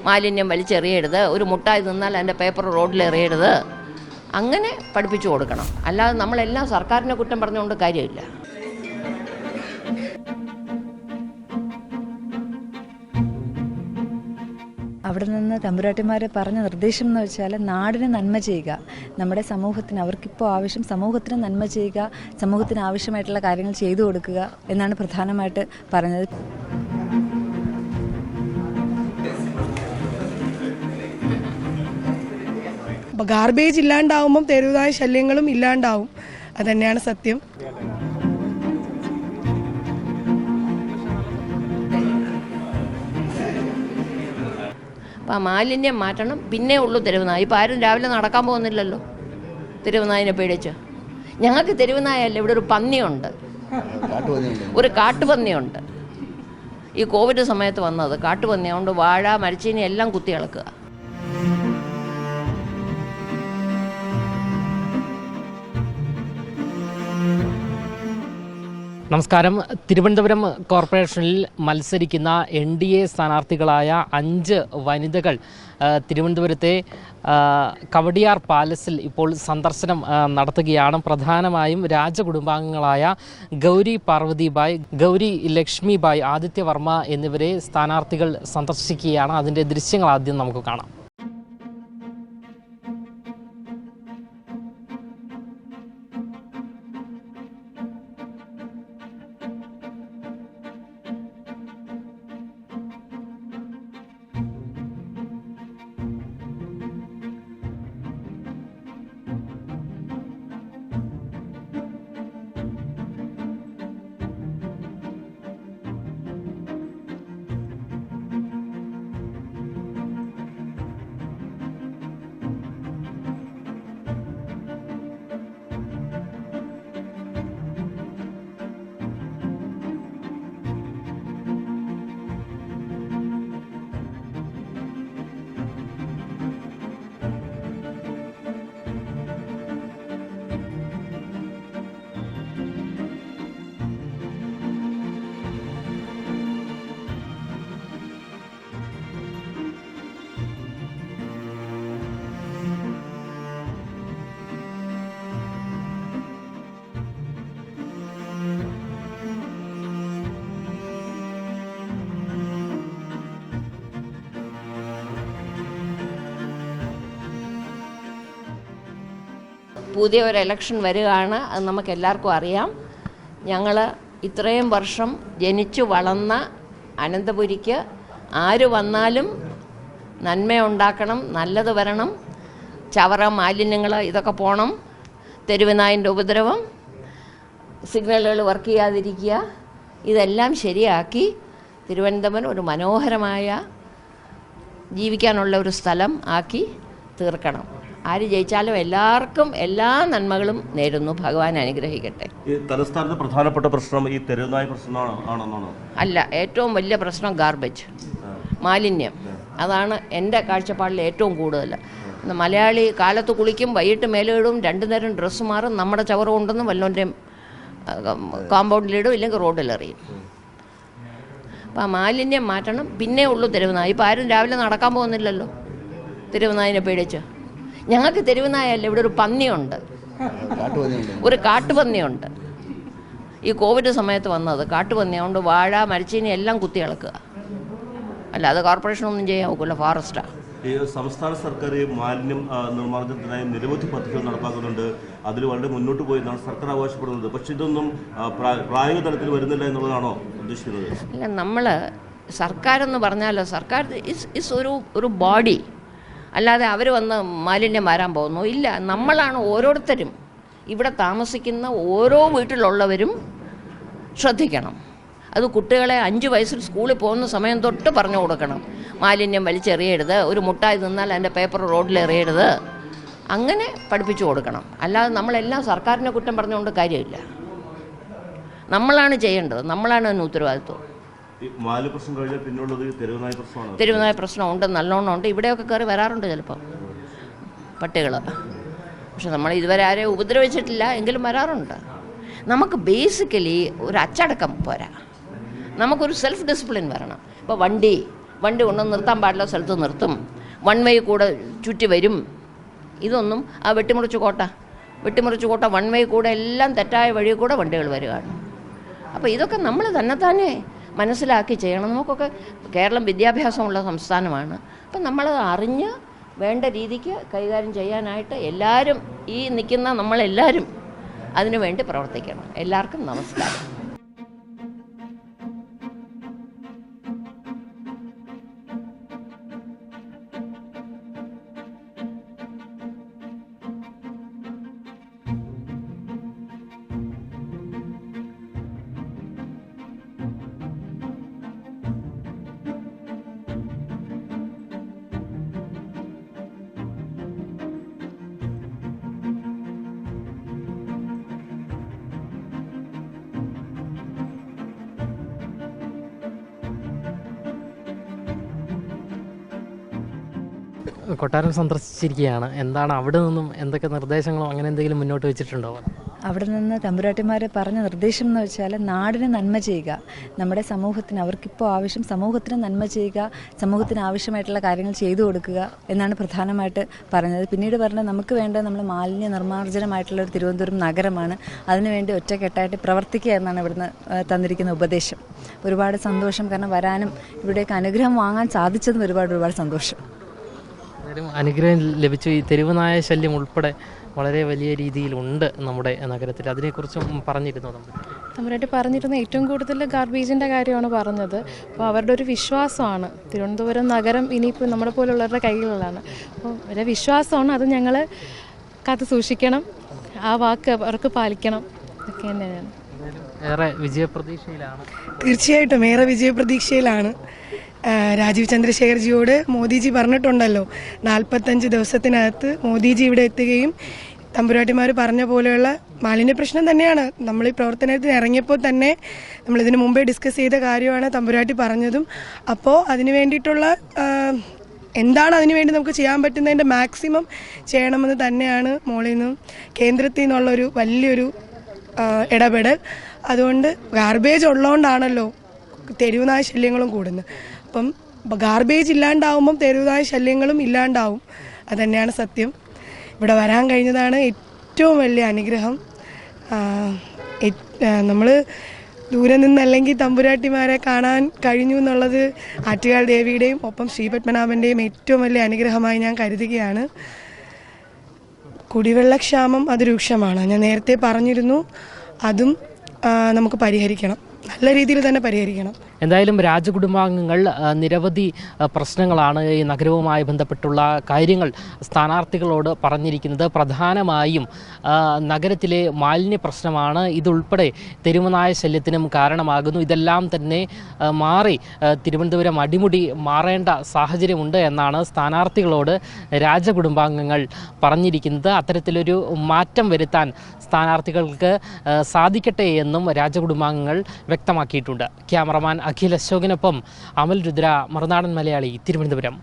മാലിന്യം വലിച്ചെറിയരുത്, ഒരു മുട്ടായി നിന്നാൽ അതിൻ്റെ പേപ്പർ റോഡിൽ എറിയരുത്, അങ്ങനെ പഠിപ്പിച്ചു കൊടുക്കണം. അല്ലാതെ നമ്മളെല്ലാം സർക്കാരിനെ കുറ്റം പറഞ്ഞുകൊണ്ട് കാര്യമില്ല. അവിടെ നിന്ന് തമ്പുരാട്ടിമാരെ പറഞ്ഞ നിർദ്ദേശം എന്ന് വെച്ചാൽ നാടിന് നന്മ ചെയ്യുക, നമ്മുടെ സമൂഹത്തിന് അവർക്കിപ്പോൾ ആവശ്യം സമൂഹത്തിന് നന്മ ചെയ്യുക, സമൂഹത്തിന് ആവശ്യമായിട്ടുള്ള കാര്യങ്ങൾ ചെയ്തു കൊടുക്കുക എന്നാണ് പ്രധാനമായിട്ട് പറഞ്ഞത്. ഗാർബേജ് ഇല്ലാണ്ടാവുമ്പം തെരുവുനായ ശല്യങ്ങളും ഇല്ലാണ്ടാവും, അതുതന്നെയാണ് സത്യം. അപ്പോൾ മാലിന്യം മാറ്റണം, പിന്നെ ഉള്ളൂ തെരുവുനായ. ഇപ്പോൾ ആരും രാവിലെ നടക്കാൻ പോകുന്നില്ലല്ലോ തെരുവുനായനെ പേടിച്ച്. ഞങ്ങൾക്ക് തെരുവുനായല്ല, ഇവിടെ ഒരു പന്നിയുണ്ട്, ഒരു കാട്ടുപന്നിയുണ്ട്. ഈ കോവിഡ് സമയത്ത് വന്നത് കാട്ടുപന്നി, അതുകൊണ്ട് വാഴ മരച്ചീനി എല്ലാം കുത്തി ഇളക്കുക. നമസ്കാരം. തിരുവനന്തപുരം കോർപ്പറേഷനിൽ മത്സരിക്കുന്ന NDA സ്ഥാനാർത്ഥികളായ 5 വനിതകൾ തിരുവനന്തപുരത്തെ കവടിയാർ പാലസിൽ ഇപ്പോൾ സന്ദർശനം നടത്തുകയാണ്. പ്രധാനമായും രാജകുടുംബാംഗങ്ങളായ ഗൗരി പാർവതിബായ്, ഗൗരി ലക്ഷ്മിബായ്, ആദിത്യവർമ്മ എന്നിവരെ സ്ഥാനാർത്ഥികൾ സന്ദർശിക്കുകയാണ്. അതിൻ്റെ ദൃശ്യങ്ങൾ ആദ്യം നമുക്ക് കാണാം. പുതിയ ഒരു ഇലക്ഷൻ വരികയാണ്, അത് നമുക്ക് എല്ലാവർക്കും അറിയാം. ഞങ്ങൾ ഇത്രയും വർഷം ജനിച്ചു വളർന്ന അനന്തപുരിക്ക് ആര് വന്നാലും നന്മയുണ്ടാക്കണം, നല്ലത് വരണം, ചവറ മാലിന്യങ്ങൾ ഇതൊക്കെ പോകണം, തെരുവുനായൻ്റെ ഉപദ്രവം, സിഗ്നലുകൾ വർക്ക് ചെയ്യാതിരിക്കുക, ഇതെല്ലാം ശരിയാക്കി തിരുവനന്തപുരം ഒരു മനോഹരമായ ജീവിക്കാനുള്ള ഒരു സ്ഥലം ആക്കി തീർക്കണം. ആര് ജയിച്ചാലും എല്ലാവർക്കും എല്ലാ നന്മകളും നേരുന്നു. ഭഗവാൻ അനുഗ്രഹിക്കട്ടെ. തലസ്ഥാനത്ത് പ്രധാനപ്പെട്ട പ്രശ്നം ഈ തെരുവുനായ പ്രശ്നമാണെന്നാണോ? അല്ല, ഏറ്റവും വലിയ പ്രശ്നം ഗാർബേജ്, മാലിന്യം. അതാണ് എൻ്റെ കാഴ്ചപ്പാടിൽ ഏറ്റവും കൂടുതൽ. മലയാളി കാലത്ത് കുളിക്കും, വൈകിട്ട് മേലിടും, 2 നേരം ഡ്രസ്സ് മാറും, നമ്മുടെ ചവറ് കൊണ്ടുവന്ന് വല്ലവൻ്റെയും കോമ്പൗണ്ടിലിടും, ഇല്ലെങ്കിൽ റോഡിലെറിയും. അപ്പോൾ ആ മാലിന്യം മാറ്റണം, പിന്നെ ഉള്ളൂ തെരുവുനായ. ഇപ്പോൾ ആരും രാവിലെ നടക്കാൻ പോകുന്നില്ലല്ലോ തെരുവുനായനെ പേടിച്ച്. ഞങ്ങൾക്ക് തെരുവുനായല്ല, ഇവിടെ ഒരു പന്നിയുണ്ട്, ഒരു കാട്ടുപന്നിയുണ്ട്. ഈ കോവിഡ് സമയത്ത് വന്നത് കാട്ടുപന്നി, അതുകൊണ്ട് വാഴ മരച്ചീനി എല്ലാം കുത്തി ഇളക്കുക. അല്ലാതെ കോർപ്പറേഷനൊന്നും ചെയ്യാൻ നോക്കില്ല, ഫോറസ്റ്റാണ്. ഈ സംസ്ഥാന സർക്കാർ മാലിന്യം നിർമ്മാർജ്ജനത്തിനായി നിരവധി പദ്ധതികൾ നടപ്പാക്കുന്നുണ്ട്. അതിൽ വളരെ മുന്നോട്ട് പോയി എന്നാണ് സർക്കാർ അവകാശപ്പെടുന്നത്. പക്ഷെ ഇതൊന്നും പ്രായോഗിക തലത്തിൽ വരുന്നില്ല എന്നുള്ളതാണോ ഉദ്ദേശിക്കുന്നത്? അല്ല, നമ്മൾ സർക്കാരെന്ന് പറഞ്ഞാൽ സർക്കാർ ഇസ് ഒരു ബോഡി, അല്ലാതെ അവർ വന്ന് മാലിന്യം വാരാൻ പോകുന്നു ഇല്ല. നമ്മളാണ് ഓരോരുത്തരും, ഇവിടെ താമസിക്കുന്ന ഓരോ വീട്ടിലുള്ളവരും ശ്രദ്ധിക്കണം. അത് കുട്ടികളെ 5 വയസ്സിൽ സ്കൂളിൽ പോകുന്ന സമയം തൊട്ട് പറഞ്ഞു കൊടുക്കണം. മാലിന്യം വലിച്ചെറിയരുത്, ഒരു മുട്ടായി നിന്നാൽ അതിൻ്റെ പേപ്പർ റോഡിൽ എറിയരുത്, അങ്ങനെ പഠിപ്പിച്ചു കൊടുക്കണം. അല്ലാതെ നമ്മളെല്ലാം സർക്കാരിനെ കുറ്റം പറഞ്ഞുകൊണ്ട് കാര്യമില്ല. നമ്മളാണ് ചെയ്യേണ്ടത്, നമ്മളാണ് അതിന് ഉത്തരവാദിത്വം. തെരുവുനായ പ്രശ്നമുണ്ട്, നല്ലോണം ഉണ്ട്. ഇവിടെയൊക്കെ കയറി വരാറുണ്ട് ചിലപ്പോൾ പട്ടികൾ. പക്ഷെ നമ്മൾ ഇതുവരെ ആരെയും ഉപദ്രവിച്ചിട്ടില്ല, എങ്കിലും വരാറുണ്ട്. നമുക്ക് ബേസിക്കലി ഒരു അച്ചടക്കം പോരാ, നമുക്കൊരു സെൽഫ് ഡിസിപ്ലിൻ വരണം. ഇപ്പോൾ വണ്ടി വണ്ടി കൊണ്ടു നിർത്താൻ പാടില്ല സ്ഥലത്ത് നിർത്തും, വൺ വേ കൂടെ ചുറ്റി വരും. ഇതൊന്നും ആ വെട്ടിമുറിച്ച് കോട്ട വൺ വേ കൂടെ എല്ലാം തെറ്റായ വഴി കൂടെ വണ്ടികൾ വരികയാണ്. അപ്പോൾ ഇതൊക്കെ നമ്മൾ തന്നെത്താനെ മനസ്സിലാക്കി ചെയ്യണം. നമുക്കൊക്കെ കേരളം വിദ്യാഭ്യാസമുള്ള സംസ്ഥാനമാണ്. അപ്പം നമ്മളത് അറിഞ്ഞ് വേണ്ട രീതിക്ക് കൈകാര്യം ചെയ്യാനായിട്ട് എല്ലാവരും, ഈ നിൽക്കുന്ന നമ്മളെല്ലാവരും അതിനു വേണ്ടി പ്രവർത്തിക്കണം. എല്ലാവർക്കും നമസ്കാരം. കൊട്ടാരം സന്ദർശിച്ചിരിക്കുകയാണ്. എന്താണ് അവിടെ നിന്നും എന്തൊക്കെ നിർദ്ദേശങ്ങളോ അങ്ങനെ എന്തെങ്കിലും മുന്നോട്ട് വെച്ചിട്ടുണ്ടോ? അവിടെ നിന്ന് തമ്പുരാട്ടിമാർ പറഞ്ഞ നിർദ്ദേശം എന്ന് വെച്ചാൽ നാടിന് നന്മ ചെയ്യുക, നമ്മുടെ സമൂഹത്തിന് അവർക്കിപ്പോൾ ആവശ്യം സമൂഹത്തിന് നന്മ ചെയ്യുക, സമൂഹത്തിന് ആവശ്യമായിട്ടുള്ള കാര്യങ്ങൾ ചെയ്തു കൊടുക്കുക എന്നാണ് പ്രധാനമായിട്ട് പറഞ്ഞത്. പിന്നീട് പറഞ്ഞത് നമുക്ക് വേണ്ടത് നമ്മൾ മാലിന്യ നിർമ്മാർജ്ജനമായിട്ടുള്ള ഒരു തിരുവനന്തപുരം നഗരമാണ്, അതിനുവേണ്ടി ഒറ്റക്കെട്ടായിട്ട് പ്രവർത്തിക്കുക എന്നാണ് ഇവിടുന്ന് തന്നിരിക്കുന്ന ഉപദേശം. ഒരുപാട് സന്തോഷം, കാരണം വരാനും ഇവിടേക്ക് അനുഗ്രഹം വാങ്ങാൻ സാധിച്ചതും ഒരുപാട് സന്തോഷം. അനുഗ്രഹം ലഭിച്ചു. ഈ തെരുവുനായ ശല്യം ഉൾപ്പെടെ വളരെ വലിയ രീതിയിലുണ്ട് നമ്മുടെ നഗരത്തിൽ. അതിനെക്കുറിച്ചും പറഞ്ഞിരുന്നു തമ്പുരാട്ടി പറഞ്ഞിരുന്ന ഏറ്റവും കൂടുതൽ ഗാർബേജിൻ്റെ കാര്യമാണ് പറഞ്ഞത്. അപ്പോൾ അവരുടെ ഒരു വിശ്വാസമാണ് തിരുവനന്തപുരം നഗരം ഇനിയിപ്പോൾ നമ്മളെ പോലുള്ളവരുടെ കൈകളിലാണ്. അപ്പോൾ അവരുടെ വിശ്വാസമാണ്, അത് ഞങ്ങൾ കാത്തു സൂക്ഷിക്കണം, ആ വാക്ക് അവർക്ക് പാലിക്കണം. ഇതൊക്കെ തന്നെയാണ്. ഏറെ വിജയപ്രതീക്ഷയിലാണ്. തീർച്ചയായിട്ടും ഏറെ വിജയപ്രതീക്ഷയിലാണ്. രാജീവ് ചന്ദ്രശേഖർജിയോട് മോദിജി പറഞ്ഞിട്ടുണ്ടല്ലോ, 45 ദിവസത്തിനകത്ത് മോദിജി ഇവിടെ എത്തുകയും തമ്പുരാട്ടിമാർ പറഞ്ഞ പോലെയുള്ള മാലിന്യ പ്രശ്നം തന്നെയാണ് നമ്മൾ ഈ പ്രവർത്തനത്തിന് ഇറങ്ങിയപ്പോൾ തന്നെ നമ്മളിതിന് മുമ്പേ ഡിസ്കസ് ചെയ്ത കാര്യമാണ് തമ്പുരാട്ടി പറഞ്ഞതും. അപ്പോൾ അതിന് വേണ്ടിയിട്ടുള്ള എന്താണ് അതിനുവേണ്ടി നമുക്ക് ചെയ്യാൻ പറ്റുന്നതിൻ്റെ മാക്സിമം ചെയ്യണമെന്ന് തന്നെയാണ് മോളിൽ നിന്നും കേന്ദ്രത്തിൽ നിന്നുള്ളൊരു വലിയൊരു ഇടപെടൽ. അതുകൊണ്ട് ഗാർബേജ് ഉള്ളതുകൊണ്ടാണല്ലോ തെരുവുനായ ശല്യങ്ങളും കൂടുന്നത്. അപ്പം ഗാർബേജ് ഇല്ലാണ്ടാവുമ്പം തെരുവുനായ ശല്യങ്ങളും ഇല്ലാണ്ടാവും. അതുതന്നെയാണ് സത്യം. ഇവിടെ വരാൻ കഴിഞ്ഞതാണ് ഏറ്റവും വലിയ അനുഗ്രഹം. നമ്മൾ ദൂരെ നിന്നല്ലെങ്കിൽ തമ്പുരാട്ടിമാരെ കാണാൻ കഴിഞ്ഞു എന്നുള്ളത് ആറ്റുകാൽ ദേവിയുടെയും ഒപ്പം ശ്രീപത്മനാഭൻ്റെയും ഏറ്റവും വലിയ അനുഗ്രഹമായി ഞാൻ കരുതുകയാണ്. കുടിവെള്ളക്ഷാമം അത് രൂക്ഷമാണ്, ഞാൻ നേരത്തെ പറഞ്ഞിരുന്നു. അതും നമുക്ക് പരിഹരിക്കണം, നല്ല രീതിയിൽ തന്നെ പരിഹരിക്കണം. എന്തായാലും രാജകുടുംബാംഗങ്ങൾ നിരവധി പ്രശ്നങ്ങളാണ് ഈ നഗരവുമായി ബന്ധപ്പെട്ടുള്ള കാര്യങ്ങൾ സ്ഥാനാർത്ഥികളോട് പറഞ്ഞിരിക്കുന്നത്. പ്രധാനമായും നഗരത്തിലെ മാലിന്യ പ്രശ്നമാണ്. ഇതുൾപ്പെടെ തെരുവുനായ ശല്യത്തിനും കാരണമാകുന്നു. ഇതെല്ലാം തന്നെ മാറി തിരുവനന്തപുരം അടിമുടി മാറേണ്ട സാഹചര്യമുണ്ട് എന്നാണ് സ്ഥാനാർത്ഥികളോട് രാജകുടുംബാംഗങ്ങൾ പറഞ്ഞിരിക്കുന്നത്. അത്തരത്തിലൊരു മാറ്റം വരുത്താൻ സ്ഥാനാർത്ഥികൾക്ക് സാധിക്കട്ടെ എന്നും രാജകുടുംബാംഗങ്ങൾ വ്യക്തമാക്കിയിട്ടുണ്ട്. ക്യാമറമാൻ അഖിൽ അശോകിനൊപ്പം അമൽ രുദ്ര, മറുനാടൻ മലയാളി, തിരുവനന്തപുരം.